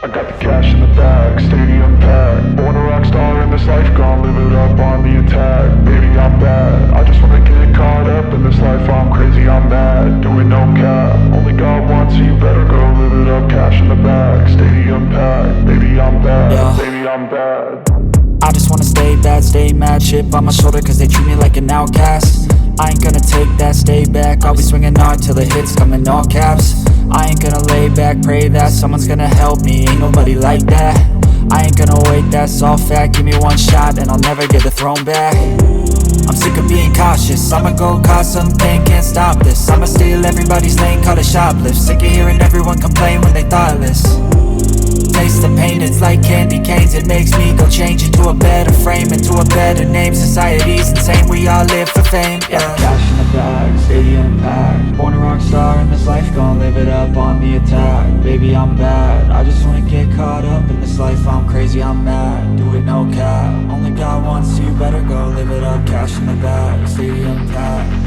I got the cash in the bag, stadium packed. Born a rock star in this life, gon' live it up on the attack. Baby, I'm bad, I just wanna get caught up in this life. I'm crazy, I'm mad, doing no cap. Only God wants, so you better go live it up. Cash in the bag, stadium packed. Baby, I'm bad, Yeah. baby, I'm bad. I just wanna stay bad, stay mad. Chip on my shoulder cause they treat me like an outcast. I ain't gonna take that, stay back. I'll be swinging hard till the hits come in all caps. I ain't gonna lay back, pray that someone's gonna help me. Ain't nobody like that. I ain't gonna wait, that's all fact. Give me one shot and I'll never get the throne back. I'm sick of being cautious, I'ma go cause something, can't stop this. I'ma steal everybody's lane, call it shoplift. Sick of hearing everyone complain when they thoughtless. Taste the pain, it's like candy canes. It makes me go change into a better frame, into a better name. Society's insane, we all live for fame, yeah. Cash in the bag, stadium packed. Born a rock star in this life, gon' live it up on the attack. Baby, I'm bad, I just wanna get caught up in this life. I'm crazy, I'm mad, do it no cap. Only God wants, so you better go live it up. Cash in the bag, stadium packed.